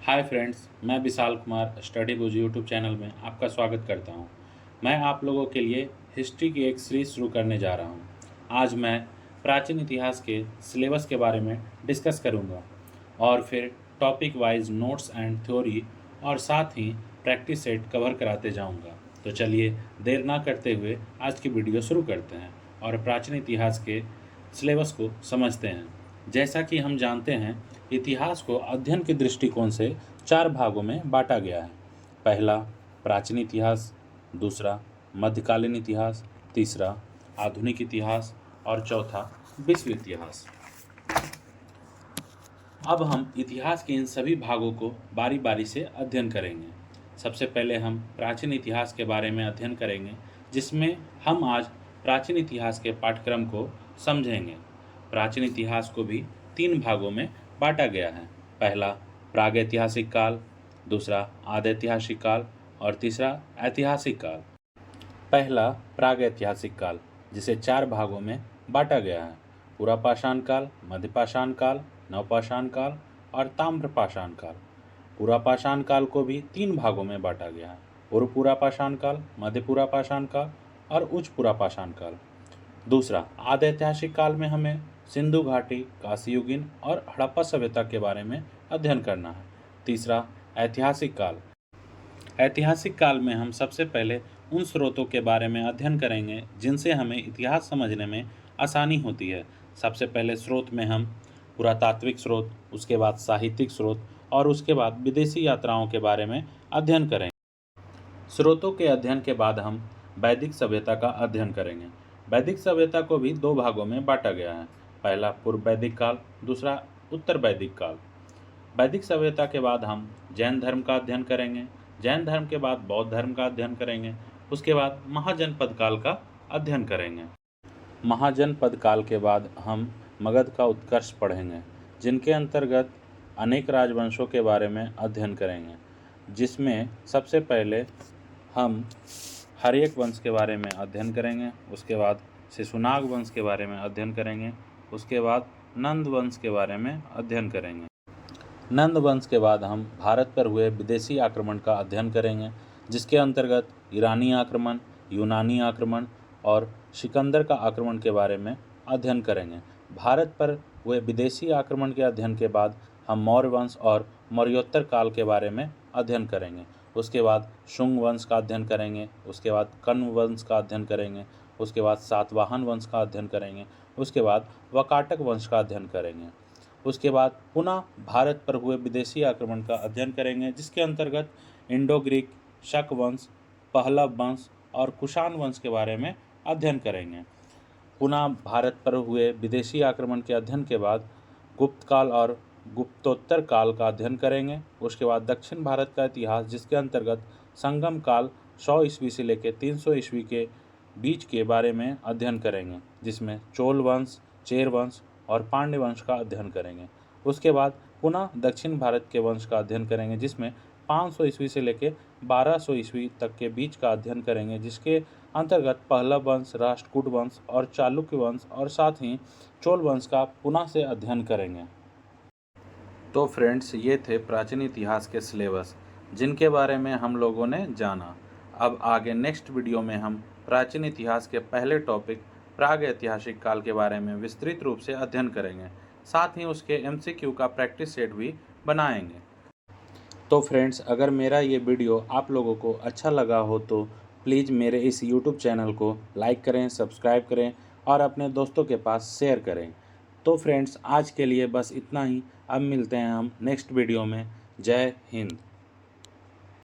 Hi friends, मैं Vishal Kumar study बुज YouTube channel में आपका स्वागत करता हूं। मैं आप लोगों के लिए हिस्ट्री की एक सीरीज शुरू करने जा रहा हूं। आज मैं प्राचीन इतिहास के सिलेबस के बारे में डिस्कस करूंगा और फिर topic wise notes and theory और साथ ही प्रैक्टिस सेट कवर कराते जाऊंगा। तो चलिए देर ना करते हुए आज की वीडियो शुरू करते हैं और प्राचीन इतिहास के सिलेबस को समझते हैं। जैसा कि हम जानते हैं, इतिहास को अध्ययन के दृष्टिकोण से 4 भागों में बांटा गया है। पहला प्राचीन इतिहास, दूसरा मध्यकालीन इतिहास, तीसरा आधुनिक इतिहास और चौथा विश्व इतिहास। अब हम इतिहास के इन सभी भागों को बारी बारी से अध्ययन करेंगे। सबसे पहले हम प्राचीन इतिहास के बारे में अध्ययन करेंगे, जिसमें हम आज प्राचीन इतिहास के पाठ्यक्रम को समझेंगे। प्राचीन इतिहास को भी 3 भागों में बांटा गया है। पहला प्रागैतिहासिक काल, दूसरा आद्यैतिहासिक काल और तीसरा ऐतिहासिक काल। पहला प्रागैतिहासिक काल, जिसे 4 भागों में बांटा गया है। पुरापाषाण काल, मध्यपाषाण काल, नवपाषाण काल और ताम्रपाषाण काल। पुरापाषाण काल को भी 3 भागों में बांटा गया है। पूर्व पुरापाषाण काल, मध्य पुरापाषाण काल और उच्च पुरापाषाण काल। दूसरा आद्यैतिहासिक काल में हमें सिंधु घाटी, कांस्ययुगीन और हड़प्पा सभ्यता के बारे में अध्ययन करना है। तीसरा ऐतिहासिक काल। ऐतिहासिक काल में हम सबसे पहले उन स्रोतों के बारे में अध्ययन करेंगे जिनसे हमें इतिहास समझने में आसानी होती है। सबसे पहले स्रोत में हम पुरातात्विक स्रोत, उसके बाद साहित्यिक स्रोत और उसके बाद विदेशी यात्राओं के बारे में अध्ययन करेंगे। स्रोतों के अध्ययन के बाद हम वैदिक सभ्यता का अध्ययन करेंगे। वैदिक सभ्यता को भी 2 भागों में बांटा गया है। पहला पूर्व वैदिक काल, दूसरा उत्तर वैदिक काल। वैदिक सभ्यता के बाद हम जैन धर्म का अध्ययन करेंगे। जैन धर्म के बाद बौद्ध धर्म का अध्ययन करेंगे। उसके बाद महाजनपद काल का अध्ययन करेंगे। महाजनपद काल के बाद हम मगध का उत्कर्ष पढ़ेंगे, जिनके अंतर्गत अनेक राजवंशों के बारे में अध्ययन करेंगे, जिसमें सबसे पहले हम हर्यक वंश के बारे में अध्ययन करेंगे। उसके बाद शिशुनाग वंश के बारे में अध्ययन करेंगे। उसके बाद नंद वंश के बारे में अध्ययन करेंगे। नंद वंश के बाद हम भारत पर हुए विदेशी आक्रमण का अध्ययन करेंगे, जिसके अंतर्गत ईरानी आक्रमण, यूनानी आक्रमण और सिकंदर का आक्रमण के बारे में अध्ययन करेंगे। भारत पर हुए विदेशी आक्रमण के अध्ययन के बाद हम मौर्य वंश और मौर्योत्तर काल के बारे में अध्ययन करेंगे। उसके बाद शुंग वंश का अध्ययन करेंगे। उसके बाद कण्व वंश का अध्ययन करेंगे। उसके बाद सातवाहन वंश का अध्ययन करेंगे। उसके बाद वाकाटक वंश का अध्ययन करेंगे। उसके बाद पुनः भारत पर हुए विदेशी आक्रमण का अध्ययन करेंगे, जिसके अंतर्गत इंडो ग्रीक, शक वंश, पहलव वंश और कुषाण वंश के बारे में अध्ययन करेंगे। पुनः भारत पर हुए विदेशी आक्रमण के अध्ययन के बाद गुप्त काल और गुप्तोत्तर काल का अध्ययन करेंगे। उसके बाद दक्षिण भारत का इतिहास, जिसके अंतर्गत संगम काल 100 ईस्वी से लेकर 300 ईस्वी के बीच के बारे में अध्ययन करेंगे, जिसमें चोल वंश, चेर वंश और पांड्य वंश का अध्ययन करेंगे। उसके बाद पुनः दक्षिण भारत के वंश का अध्ययन करेंगे, जिसमें 500 ईस्वी से लेकर 1200 ईस्वी तक के बीच का अध्ययन करेंगे, जिसके अंतर्गत पहलव वंश, राष्ट्रकूट वंश और चालुक्य वंश और साथ ही चोल वंश का पुनः से अध्ययन करेंगे। तो फ्रेंड्स, ये थे प्राचीन इतिहास के सिलेबस, जिनके बारे में हम लोगों ने जाना। अब आगे नेक्स्ट वीडियो में हम प्राचीन इतिहास के पहले टॉपिक प्रागैतिहासिक काल के बारे में विस्तृत रूप से अध्ययन करेंगे। साथ ही उसके MCQ का प्रैक्टिस सेट भी बनाएंगे। तो फ्रेंड्स, अगर मेरा ये वीडियो आप लोगों को अच्छा लगा हो तो प्लीज़ मेरे इस YouTube चैनल को लाइक करें, सब्सक्राइब करें और अपने दोस्तों के पास शेयर करें। तो फ्रेंड्स, आज के लिए बस इतना ही। अब मिलते हैं हम नेक्स्ट वीडियो में। जय हिंद।